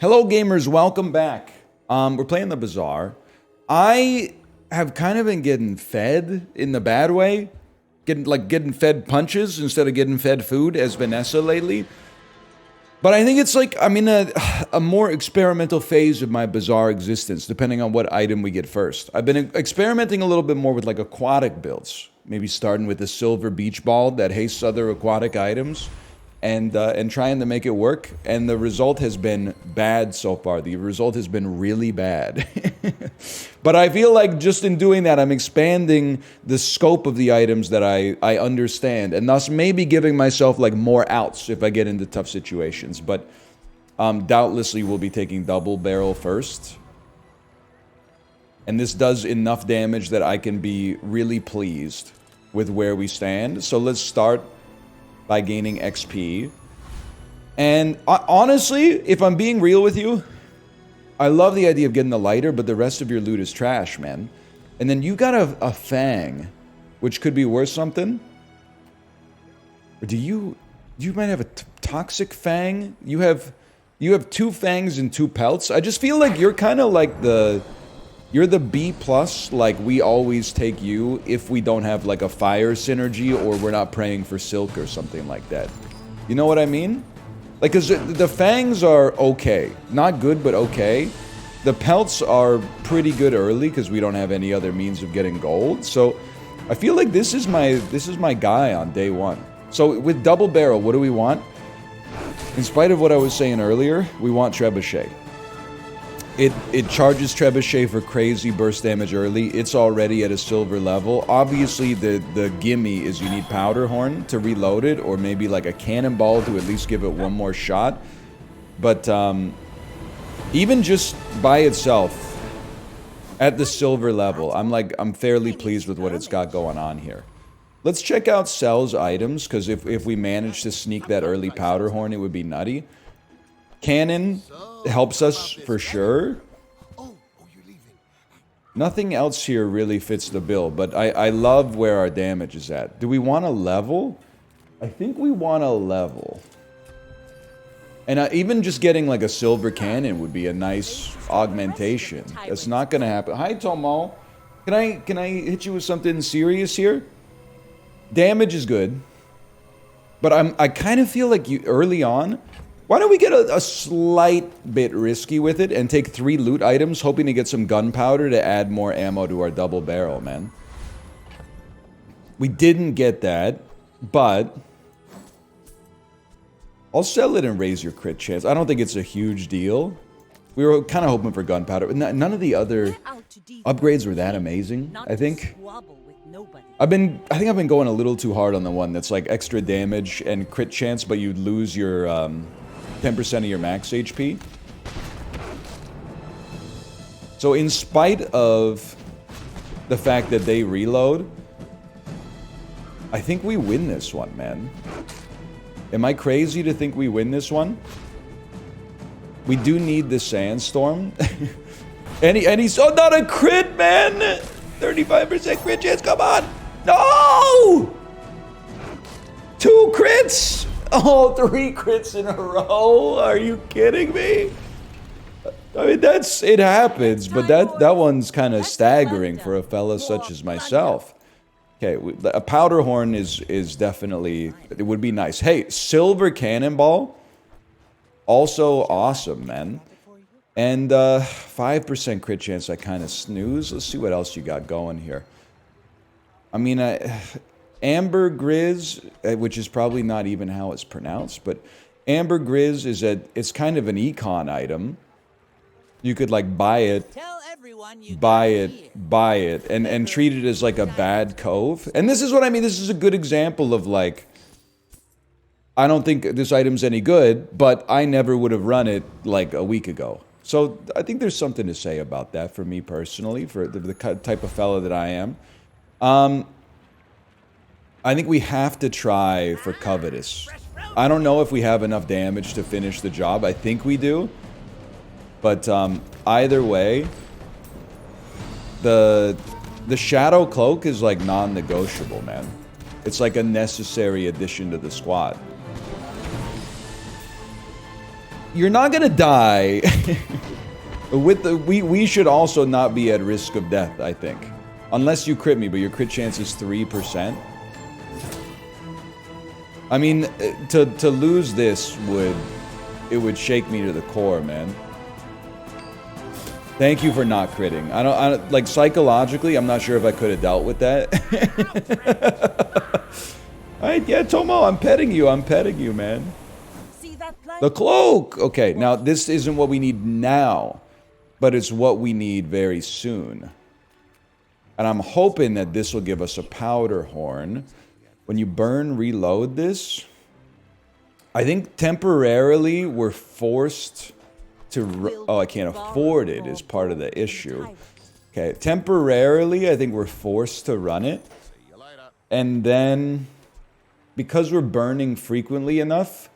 Hello gamers, welcome back. We're playing the Bazaar. I have kind of been getting fed in the bad way. Getting fed punches instead of getting fed food as Vanessa lately. But I think it's like I'm in a more experimental phase of my Bazaar existence, depending on what item we get first. I've been experimenting a little bit more with like aquatic builds. Maybe starting with a silver beach ball that hastes other aquatic items. And trying to make it work, and the result has been bad so far. The result has been really bad. But I feel like just in doing that, I'm expanding the scope of the items that I understand, and thus maybe giving myself like more outs if I get into tough situations. But doubtlessly we'll be taking double barrel first. And this does enough damage that I can be really pleased with where we stand. So let's start by gaining XP. And honestly, if I'm being real with you, I love the idea of getting the lighter, but the rest of your loot is trash, man. And then you got a fang, which could be worth something. Or do you might have a toxic fang? You have 2 fangs and 2 pelts. I just feel like you're kind of like you're the B+, like we always take you if we don't have like a fire synergy or we're not praying for silk or something like that. You know what I mean? Like, cause the fangs are okay. Not good, but okay. The pelts are pretty good early because we don't have any other means of getting gold. So I feel like this is my guy on day 1. So with double barrel, what do we want? In spite of what I was saying earlier, we want trebuchet. It charges trebuchet for crazy burst damage early. It's already at a silver level. Obviously, the gimme is you need powder horn to reload it, or maybe like a cannonball to at least give it one more shot. But even just by itself, at the silver level, I'm fairly pleased with what it's got going on here. Let's check out Cell's items, because if we manage to sneak that early powder horn, it would be nutty. Cannon helps us for sure. Nothing else here really fits the bill, but I love where our damage is at. Do we want a level? I think we want a level. And even just getting like a silver cannon would be a nice augmentation. That's not gonna happen. Hi Tomo. Can I hit you with something serious here? Damage is good. But I kind of feel like early on, why don't we get a slight bit risky with it and take 3 loot items, hoping to get some gunpowder to add more ammo to our double barrel, man. We didn't get that, but I'll sell it and raise your crit chance. I don't think it's a huge deal. We were kind of hoping for gunpowder. None of the other upgrades were that amazing, I think. I think I've been going a little too hard on the one that's like extra damage and crit chance, but you lose your 10% of your max HP. So in spite of the fact that they reload, I think we win this one, man. Am I crazy to think we win this one? We do need the sandstorm. and he's oh, not a crit, man! 35% crit chance, come on! No! 2 crits! Oh, 3 crits in a row? Are you kidding me? I mean, it happens, but that one's kind of staggering for a fella such as myself. Okay, a powder horn is definitely, it would be nice. Hey, silver cannonball, also awesome, man. And 5% crit chance, I kind of snooze. Let's see what else you got going here. I mean, Amber Grizz, which is probably not even how it's pronounced, but Amber Grizz it's kind of an econ item. You could like buy it, and treat it as like a bad cove. And this is what I mean. This is a good example of like, I don't think this item's any good, but I never would have run it like a week ago. So I think there's something to say about that for me personally, for the type of fella that I am. I think we have to try for Covetous. I don't know if we have enough damage to finish the job. I think we do. But either way, the Shadow Cloak is like non-negotiable, man. It's like a necessary addition to the squad. You're not gonna die. With the we should also not be at risk of death, I think. Unless you crit me, but your crit chance is 3%. I mean, to lose this would shake me to the core, man. Thank you for not critting. I don't like psychologically, I'm not sure if I could have dealt with that. Alright, yeah, Tomo, I'm petting you, man. The cloak! Okay, now this isn't what we need now, but it's what we need very soon. And I'm hoping that this will give us a powder horn. When you burn reload this, I think temporarily we're forced to... Oh, I can't afford it is part of the issue. Okay, temporarily I think we're forced to run it. And then, because we're burning frequently enough...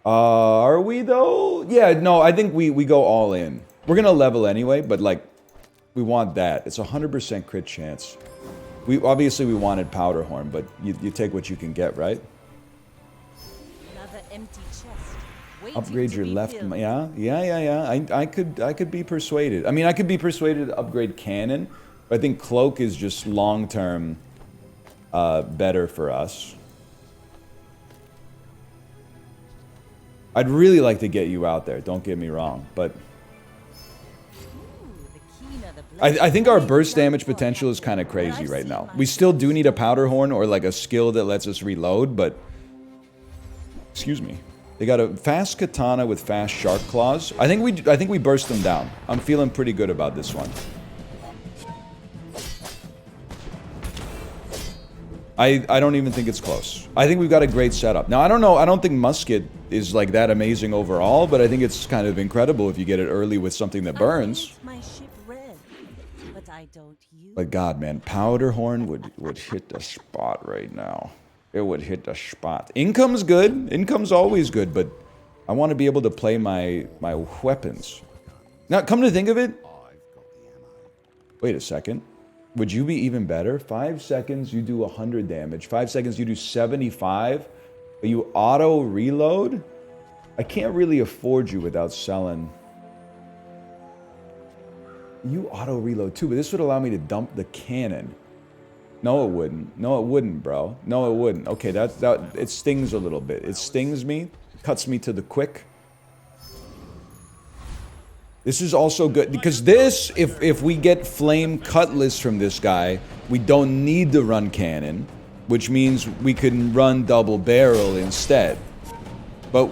are we though? Yeah, no, I think we go all in. We're gonna level anyway, but like, we want that. It's 100% crit chance. Obviously we wanted powder horn, but you take what you can get, right? Another empty chest. Upgrade your left. Yeah. I could be persuaded. I mean, I could be persuaded to upgrade cannon, but I think cloak is just long term better for us. I'd really like to get you out there. Don't get me wrong, but. I think our burst damage potential is kind of crazy right now. We still do need a powder horn or like a skill that lets us reload, but... Excuse me. They got a fast katana with fast shark claws. I think we burst them down. I'm feeling pretty good about this one. I don't even think it's close. I think we've got a great setup. Now, I don't know. I don't think musket is like that amazing overall, but I think it's kind of incredible if you get it early with something that burns. But God, man, powder horn would hit the spot right now. It would hit the spot. Income's good. Income's always good, but I want to be able to play my weapons. Now, come to think of it... Wait a second. Would you be even better? 5 seconds, you do 100 damage. 5 seconds, you do 75. But you auto-reload? I can't really afford you without selling... You auto-reload too, but this would allow me to dump the cannon. No, it wouldn't. No, it wouldn't, bro. No, it wouldn't. Okay, it stings a little bit. It stings me, cuts me to the quick. This is also good, because this, if we get flame cutlass from this guy, we don't need to run cannon, which means we can run double barrel instead. But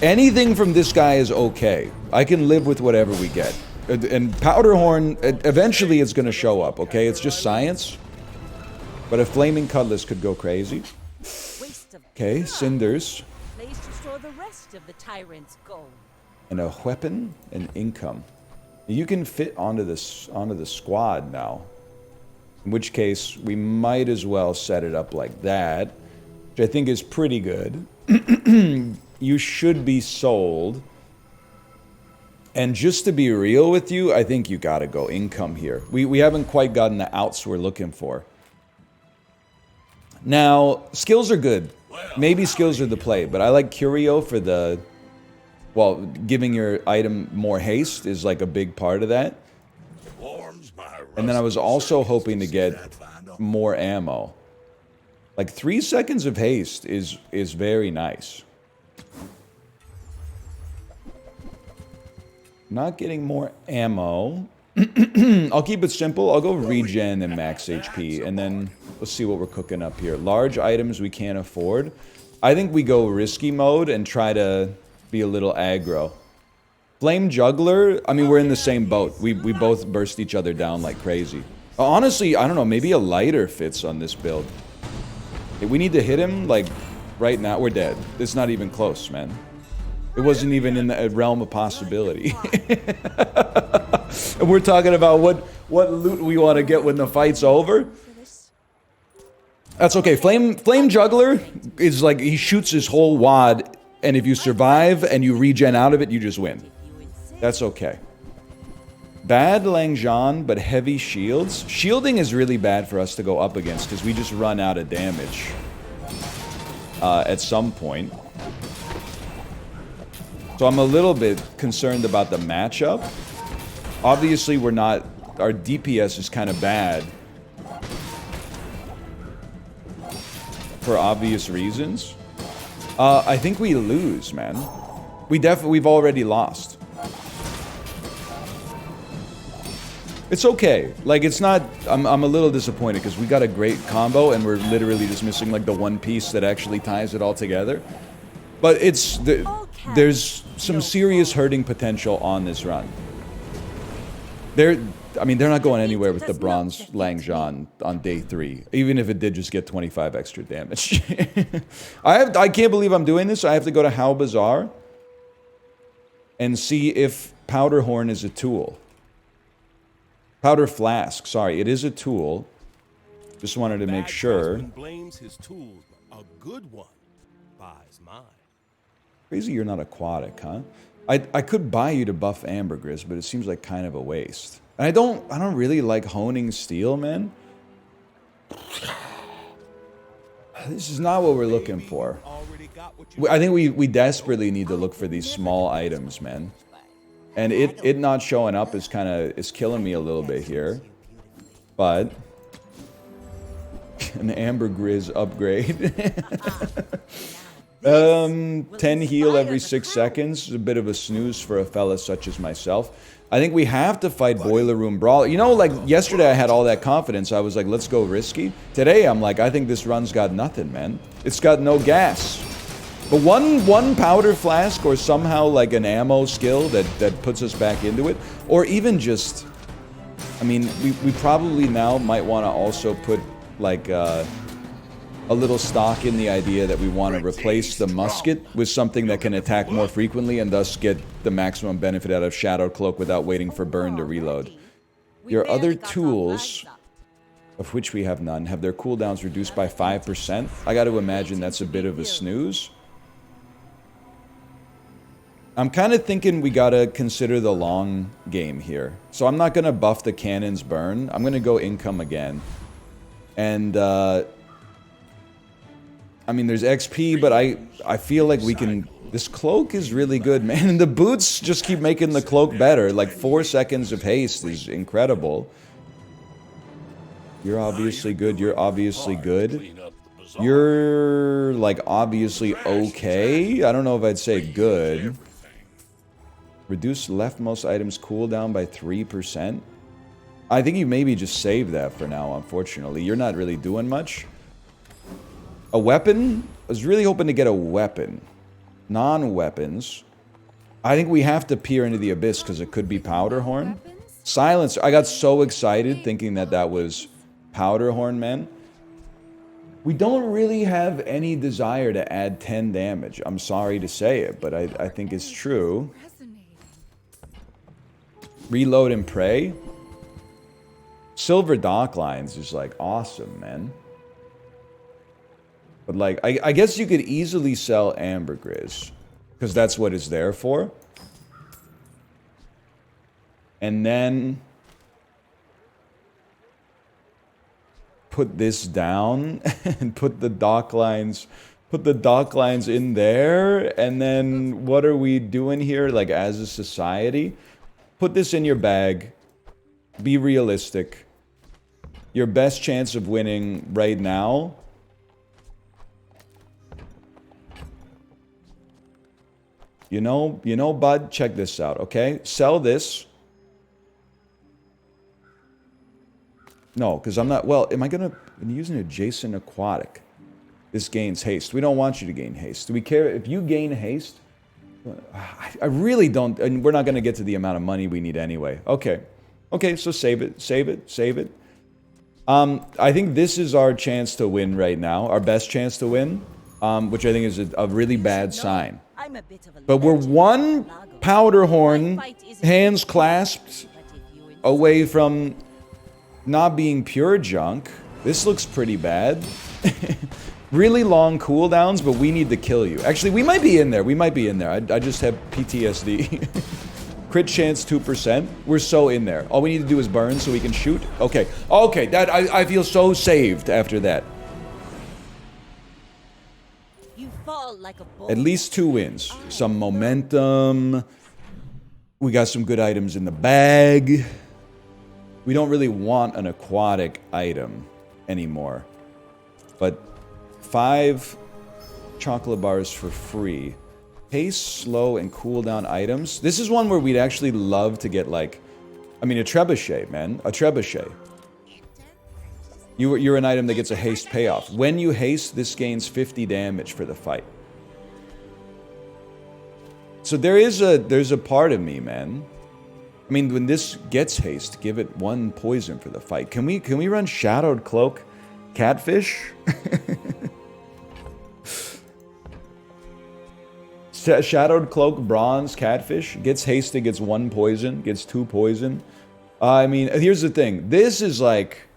anything from this guy is okay. I can live with whatever we get. And powder horn, eventually it's going to show up, okay? It's just science. But a flaming cutlass could go crazy. Okay, cinders. And a weapon and income. You can fit onto the squad now. In which case, we might as well set it up like that. Which I think is pretty good. You should be sold. And just to be real with you, I think you gotta go income here. We haven't quite gotten the outs we're looking for. Now, skills are good. Maybe skills are the play, but I like Curio for the... Well, giving your item more haste is like a big part of that. And then I was also hoping to get more ammo. Like 3 seconds of haste is very nice. Not getting more ammo. I'll keep it simple. I'll go regen and max HP, and then let's see what we're cooking up here. Large items we can't afford. I think we go risky mode and try to be a little aggro. Flame Juggler, I mean, we're in the same boat. We both burst each other down like crazy. Honestly, I don't know, maybe a lighter fits on this build. If we need to hit him, like, right now, we're dead. It's not even close, man. It wasn't even in the realm of possibility. And we're talking about what loot we want to get when the fight's over. That's okay. Flame Juggler is like, he shoots his whole wad, and if you survive and you regen out of it, you just win. That's okay. Bad Langjan, but heavy shields. Shielding is really bad for us to go up against, because we just run out of damage at some point. So I'm a little bit concerned about the matchup. Obviously, we're not... Our DPS is kind of bad. For obvious reasons. I think we lose, man. We've already lost. It's okay. Like, it's not... I'm a little disappointed because we got a great combo and we're literally just missing, like, the one piece that actually ties it all together. But it's... There's some serious hurting potential on this run. They're not going anywhere with the bronze Langzhan on day 3. Even if it did just get 25 extra damage. I can't believe I'm doing this. I have to go to How Bazaar and see if Powder Horn is a tool. Powder Flask, sorry, it is a tool. Just wanted to make sure. Blames his tools, a good one buys mine. Crazy you're not aquatic, huh? I could buy you to buff Ambergris, but it seems like kind of a waste. And I don't really like honing steel, man. This is not what we're looking for. I think we desperately need to look for these small items, man. And it not showing up is killing me a little bit here. But an Ambergris upgrade. 10 heal every 6 seconds is a bit of a snooze for a fella such as myself. I think we have to fight Boiler Room Brawl. You know, like, yesterday I had all that confidence. I was like, let's go risky. Today I'm like, I think this run's got nothing, man. It's got no gas. But one powder flask or somehow, like, an ammo skill that puts us back into it. Or even just... I mean, we probably now might want to also put, like, a little stock in the idea that we want to replace the musket with something that can attack more frequently and thus get the maximum benefit out of Shadow Cloak without waiting for burn to reload. Your other tools, of which we have none, have their cooldowns reduced by 5%. I got to imagine that's a bit of a snooze. I'm kind of thinking we got to consider the long game here. So I'm not going to buff the cannon's burn. I'm going to go income again. And, I mean, there's XP, but I feel like we can... This cloak is really good, man. And the boots just keep making the cloak better. Like, 4 seconds of haste is incredible. You're obviously good. You're obviously good. You're, like, obviously okay. I don't know if I'd say good. Reduce leftmost items cooldown by 3%. I think you maybe just save that for now, unfortunately. You're not really doing much. A weapon? I was really hoping to get a weapon. Non-weapons. I think we have to peer into the abyss because it could be Powder Horn. Silence. I got so excited thinking that was Powder Horn, man. We don't really have any desire to add 10 damage. I'm sorry to say it, but I think it's true. Reload and pray. Silver Dock Lines is like awesome, man. But, like, I guess you could easily sell Ambergris. Because that's what it's there for. And then... put this down. And put the dock lines... Put the dock lines in there. And then, what are we doing here, like, as a society? Put this in your bag. Be realistic. Your best chance of winning right now... You know, bud, check this out, okay? Sell this. No, because I'm not... Well, am I going to... I'm using adjacent aquatic. This gains haste. We don't want you to gain haste. Do we care if you gain haste? I really don't... And we're not going to get to the amount of money we need anyway. Okay. Okay, so save it. Save it. Save it. I think this is our chance to win right now. Our best chance to win. Which I think is a really bad sign. But we're one Powder Horn, hands clasped, away from not being pure junk. This looks pretty bad. Really long cooldowns, but we need to kill you. Actually, we might be in there. We might be in there. I just have PTSD. Crit chance 2%. We're so in there. All we need to do is burn so we can shoot. Okay. Okay, that I feel so saved after that. like a bull. At least 2 wins. Some momentum. We got some good items in the bag. We don't really want an aquatic item anymore. But 5 chocolate bars for free. Haste, slow, and cooldown items. This is one where we'd actually love to get, like... I mean, a trebuchet, man. A trebuchet. You're an item that gets a haste payoff. When you haste, this gains 50 damage for the fight. So there's a part of me, man. I mean, when this gets haste, give it 1 poison for the fight. Can we run Shadowed Cloak Catfish? Shadowed Cloak Bronze Catfish gets hasted, gets 1 poison, gets 2 poison. I mean, here's the thing. This is like...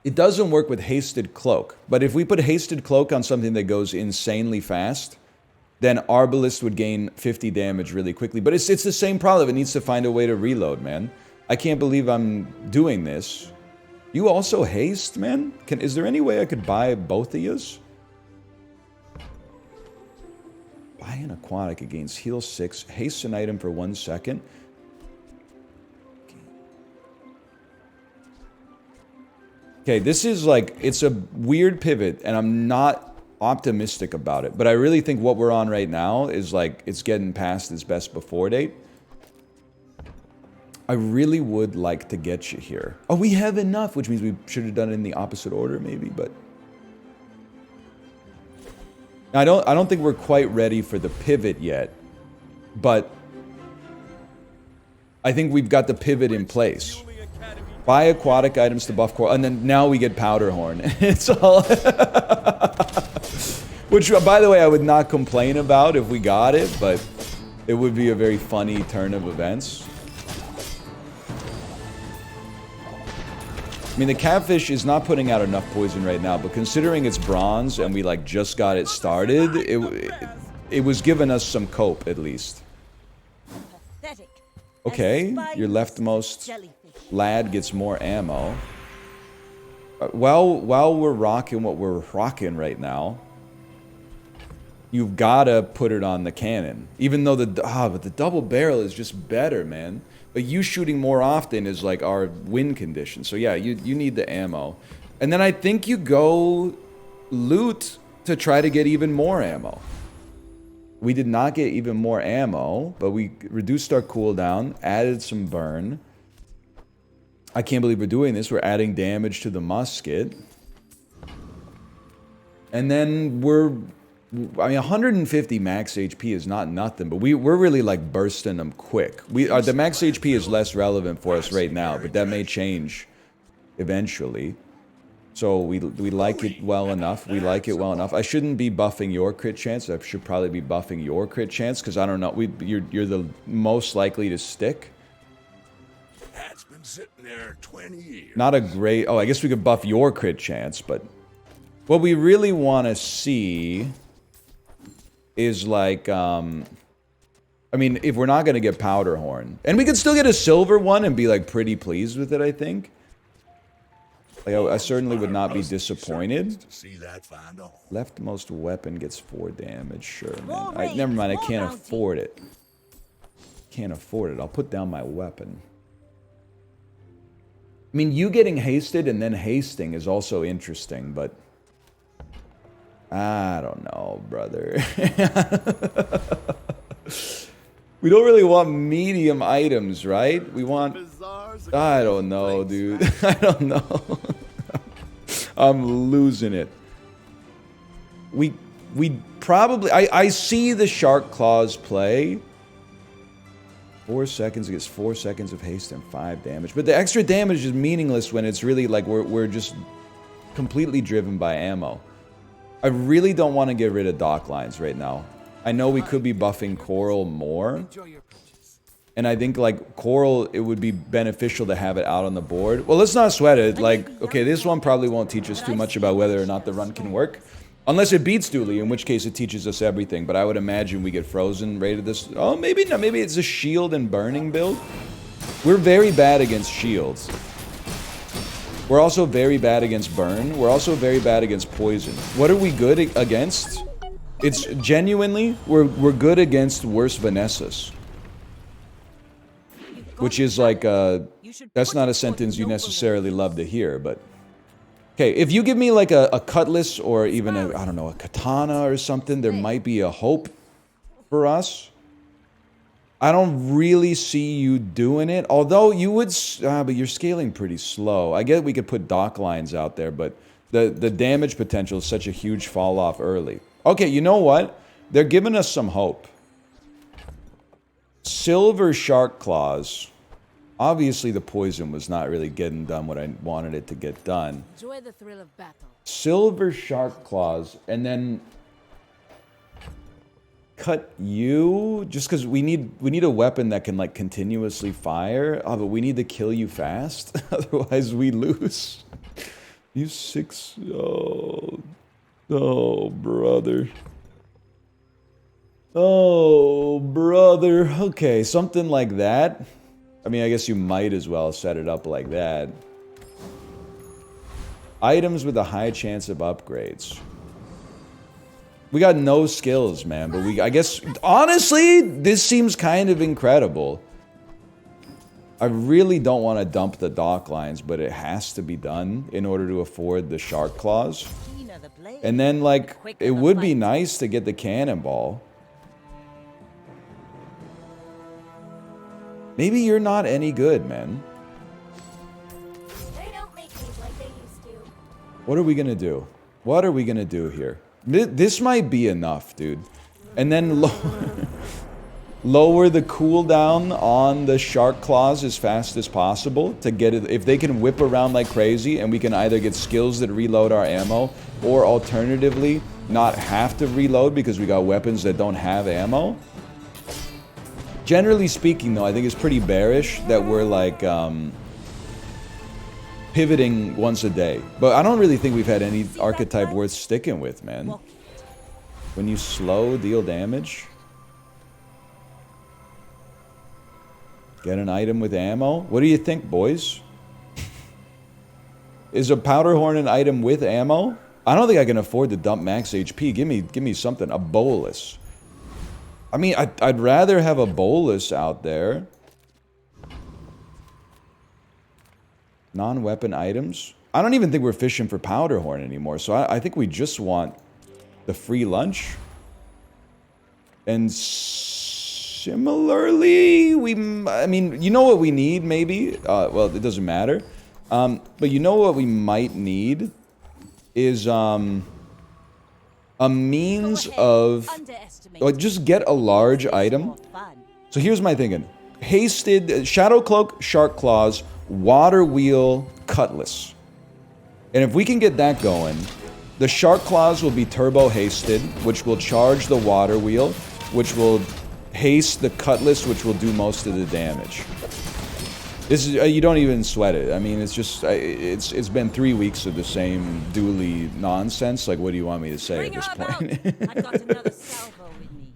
It doesn't work with Hasted Cloak, but if we put Hasted Cloak on something that goes insanely fast, then Arbalist would gain 50 damage really quickly. But it's the same problem. It needs to find a way to reload, man. I can't believe I'm doing this. You also haste, man? Is there any way I could buy both of yous? Buy an aquatic, it gains heal 6, haste an item for 1 second. Okay, this is like, it's a weird pivot, and I'm not optimistic about it. But I really think what we're on right now is like, it's getting past its best before date. I really would like to get you here. Oh, we have enough, which means we should have done it in the opposite order, maybe, but... I don't think we're quite ready for the pivot yet, but I think we've got the pivot in place. Buy aquatic items to buff coral, and then now we get powder horn. It's all... Which, by the way, I would not complain about if we got it, but it would be a very funny turn of events. I mean, the catfish is not putting out enough poison right now, but considering it's bronze and we like just got it started, it was giving us some cope at least. Pathetic. Okay, your leftmost lad gets more ammo. While we're rocking what we're rocking right now, you've gotta put it on the cannon. Even though but the double barrel is just better, man. But you shooting more often is like our win condition. So yeah, you need the ammo. And then I think you go loot to try to get even more ammo. We did not get even more ammo, but we reduced our cooldown, added some burn. I can't believe we're doing this. We're adding damage to the musket. And then I mean, 150 max HP is not nothing, but we're really like bursting them quick. The max HP is less relevant for us right now, but that may change eventually. So we like it well enough. We like it well enough. I shouldn't be buffing your crit chance. I should probably be buffing your crit chance because I don't know. You're the most likely to stick. That's been sitting there 20 years. Not a great... Oh, I guess we could buff your crit chance, but what we really want to see is like, I mean, if we're not going to get powder horn, and we could still get a silver one and be like pretty pleased with it, I think. Like, I certainly would not be disappointed. Leftmost weapon gets 4 damage, sure, man. Never mind, I can't afford it. Can't afford it. I'll put down my weapon. I mean, you getting hasted and then hasting is also interesting, but I don't know, brother. We don't really want medium items, right? We want... I don't know, dude. I don't know. I'm losing it. We probably... I see the shark claws play. 4 seconds against 4 seconds of haste and 5 damage. But the extra damage is meaningless when it's really like we're just completely driven by ammo. I really don't want to get rid of dock lines right now. I know we could be buffing coral more. And I think like coral, it would be beneficial to have it out on the board. Well, let's not sweat it. Like, okay, this one probably won't teach us too much about whether or not the run can work. Unless it beats Dooley, in which case it teaches us everything. But I would imagine we get frozen rated this. Oh, maybe not. Maybe it's a shield and burning build. We're very bad against shields. We're also very bad against burn. We're also very bad against poison. What are we good against? It's genuinely, we're good against worse Vanessas. Which is like, that's not a sentence you necessarily love to hear, but... Okay, if you give me like a cutlass or even a, I don't know, a katana or something, there might be a hope for us. I don't really see you doing it, although you would, but you're scaling pretty slow. I get we could put dock lines out there, but the damage potential is such a huge fall off early. Okay, you know what? They're giving us some hope. Silver shark claws. Obviously, the poison was not really getting done what I wanted it to get done. Enjoy the thrill of battle. Silver shark claws, and then cut you just because we need a weapon that can like continuously fire. Oh, but we need to kill you fast, otherwise we lose. You six. Oh, brother. Oh, brother. Okay, something like that. I mean, I guess you might as well set it up like that. Items with a high chance of upgrades. We got no skills, man, but I guess, honestly, this seems kind of incredible. I really don't want to dump the dock lines, but it has to be done in order to afford the shark claws. And then, like, it would be nice to get the cannonball. Maybe you're not any good, man. They don't make these like they used to. What are we gonna do? What are we gonna do here? This might be enough, dude. And then lower the cooldown on the shark claws as fast as possible to get it. If they can whip around like crazy and we can either get skills that reload our ammo or alternatively not have to reload because we got weapons that don't have ammo. Generally speaking, though, I think it's pretty bearish that we're, like, pivoting once a day. But I don't really think we've had any archetype worth sticking with, man. When you slow, deal damage. Get an item with ammo. What do you think, boys? Is a powder horn an item with ammo? I don't think I can afford to dump max HP. Give me something. A bolus. I mean, I'd rather have a bolus out there. Non-weapon items. I don't even think we're fishing for powder horn anymore, so I think we just want the free lunch. And similarly, I mean, you know what we need, maybe? Well, it doesn't matter. But you know what we might need is, a means of, like, just get a large item. So here's my thinking. Hasted, Shadow Cloak, Shark Claws, Water Wheel, Cutlass. And if we can get that going, the Shark Claws will be turbo hasted, which will charge the Water Wheel, which will haste the Cutlass, which will do most of the damage. This is, you don't even sweat it. I mean, it's just, it's been 3 weeks of the same dually nonsense. Like, what do you want me to say at this point? I've got another salvo with me.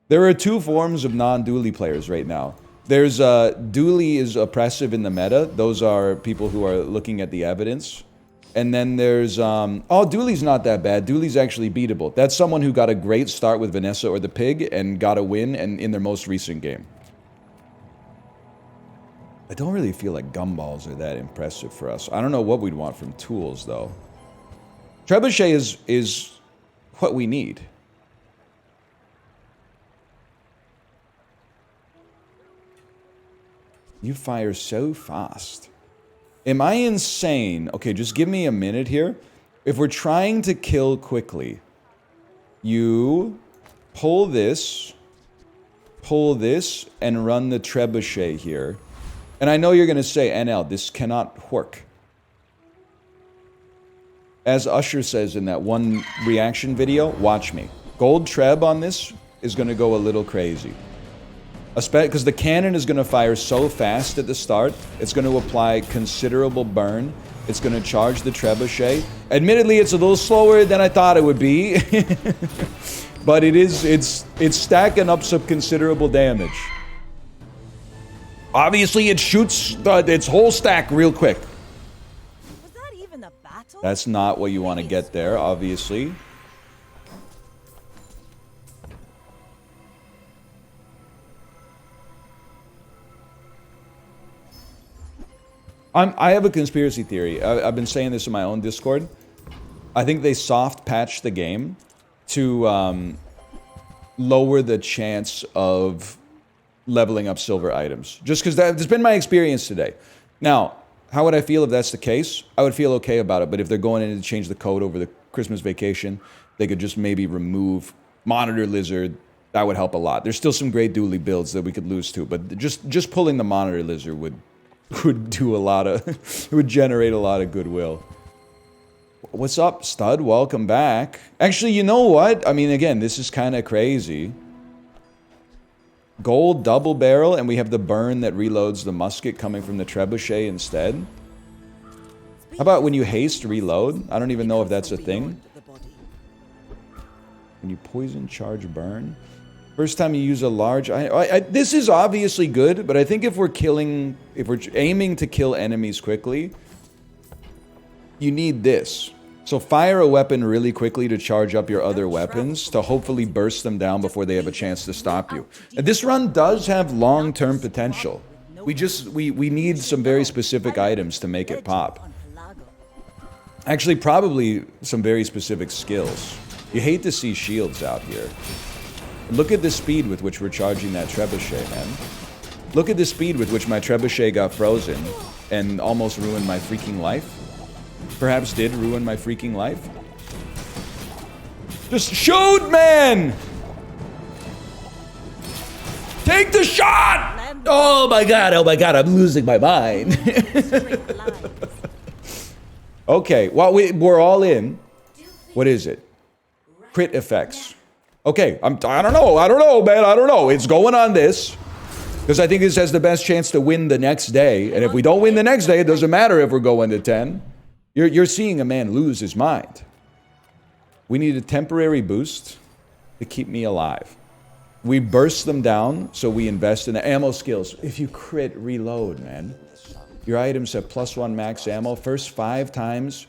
There are two forms of non-dually players right now. There's, dually is oppressive in the meta. Those are people who are looking at the evidence. And then there's, oh, dually's not that bad. Dually's actually beatable. That's someone who got a great start with Vanessa or the Pig and got a win in their most recent game. I don't really feel like gumballs are that impressive for us. I don't know what we'd want from tools, though. Trebuchet is what we need. You fire so fast. Am I insane? Okay, just give me a minute here. If we're trying to kill quickly, you pull this, and run the trebuchet here. And I know you're going to say, NL, this cannot work. As Usher says in that one reaction video, watch me. Gold Treb on this is going to go a little crazy. Because the cannon is going to fire so fast at the start, it's going to apply considerable burn. It's going to charge the trebuchet. Admittedly, it's a little slower than I thought it would be. But it's stacking up some considerable damage. Obviously, it shoots its whole stack real quick. Was that even a battle? That's not what you want to get there, obviously. I have a conspiracy theory. I've been saying this in my own Discord. I think they soft patched the game to lower the chance of leveling up silver items. Just because that's been my experience today. Now, how would I feel if that's the case? I would feel okay about it, but if they're going in to change the code over the Christmas vacation, they could just maybe remove Monitor Lizard. That would help a lot. There's still some great dually builds that we could lose to, but just pulling the Monitor Lizard would do a lot of... it would generate a lot of goodwill. What's up, stud? Welcome back. Actually, you know what? I mean, again, this is kind of crazy. Gold double barrel, and we have the burn that reloads the musket coming from the trebuchet instead. How about when you haste reload? I don't even know if that's a thing. When you poison charge burn. First time you use a large... this is obviously good, but I think if we're aiming to kill enemies quickly, you need this. So fire a weapon really quickly to charge up your other weapons to hopefully burst them down before they have a chance to stop you. And this run does have long-term potential. We need some very specific items to make it pop. Actually, probably some very specific skills. You hate to see shields out here. Look at the speed with which we're charging that trebuchet, man. Look at the speed with which my trebuchet got frozen and almost ruined my freaking life. Perhaps did ruin my freaking life. Just shoot, man! Take the shot! Oh my god, I'm losing my mind. Okay, well, we're all in. What is it? Crit effects. Okay, I don't know, man, I don't know. It's going on this. Because I think this has the best chance to win the next day. And if we don't win the next day, it doesn't matter if we're going to 10. You're seeing a man lose his mind. We need a temporary boost to keep me alive. We burst them down, so we invest in the ammo skills. If you crit, reload, man. Your items have +1 max ammo. First 5 times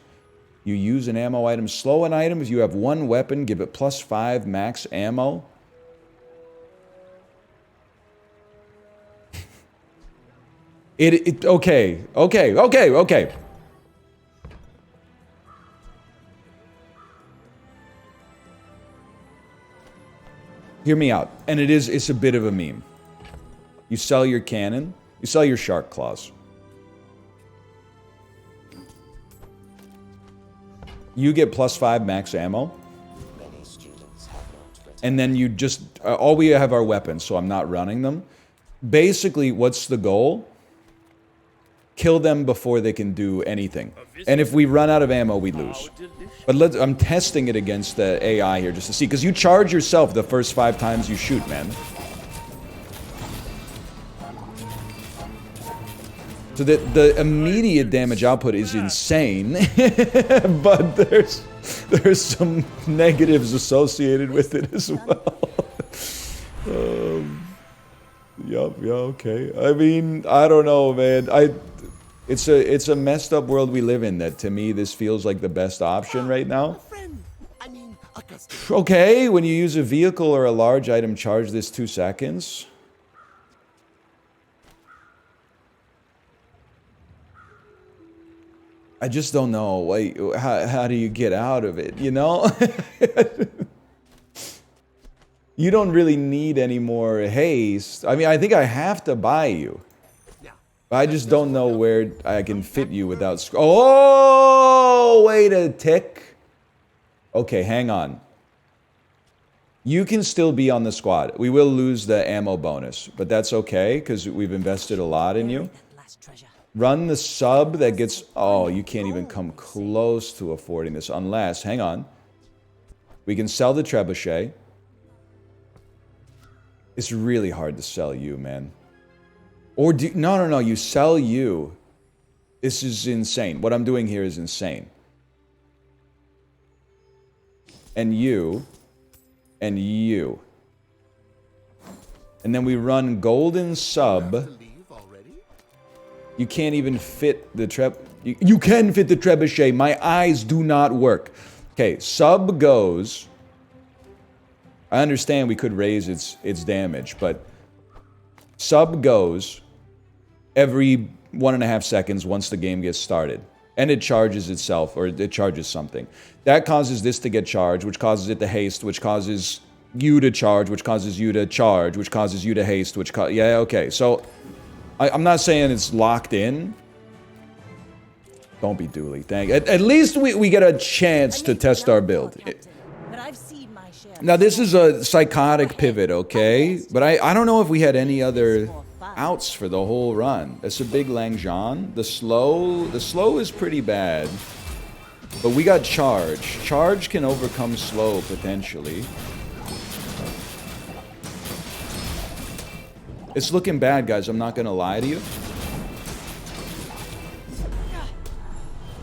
you use an ammo item. Slow an item. If you have 1 weapon, give it +5 max ammo. Okay. Hear me out. And it's a bit of a meme. You sell your cannon, you sell your shark claws. You get +5 max ammo. And then you just, all we have are weapons, so I'm not running them. Basically, what's the goal? Kill them before they can do anything. And if we run out of ammo, we lose. But I'm testing it against the AI here just to see. Because you charge yourself the first 5 times you shoot, man. So the immediate damage output is insane. But there's some negatives associated with it as well. Yeah, okay. I mean, I don't know, man. It's a messed up world we live in that, to me, this feels like the best option right now. Okay, when you use a vehicle or a large item, charge this 2 seconds. I just don't know. Like, how do you get out of it, you know? You don't really need any more haste. I mean, I think I have to buy you. I just don't know where I can fit you without... Oh, wait a tick. Okay, hang on. You can still be on the squad. We will lose the ammo bonus, but that's okay, because we've invested a lot in you. Run the sub that gets... Oh, you can't even come close to affording this unless... Hang on. We can sell the trebuchet. It's really hard to sell you, man. Or do... No. You sell you. This is insane. What I'm doing here is insane. And you. And you. And then we run golden sub. You can't even fit the You can fit the trebuchet. My eyes do not work. Okay, sub goes. I understand we could raise its damage, but sub goes every 1.5 seconds once the game gets started. And it charges itself, or it charges something. That causes this to get charged, which causes it to haste, which causes you to charge, which causes you to charge, which causes you to haste, yeah, okay. So, I'm not saying it's locked in. Don't be Dooley. At least we get a chance to test our build. But I've seen my share. Now, this is a psychotic pivot, okay? But I don't know if we had any other outs for the whole run. It's a big Langjan. The slow is pretty bad. But we got charge. Charge can overcome slow, potentially. It's looking bad, guys. I'm not going to lie to you.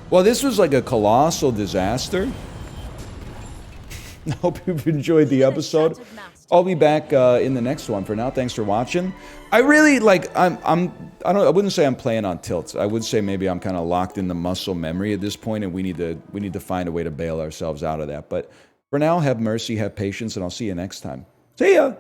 Well, this was like a colossal disaster. I hope you've enjoyed the episode. I'll be back in the next one. For now, thanks for watching. I really like. I wouldn't say I'm playing on tilt. I would say maybe I'm kind of locked in the muscle memory at this point, and we need to find a way to bail ourselves out of that. But for now, have mercy, have patience, and I'll see you next time. See ya.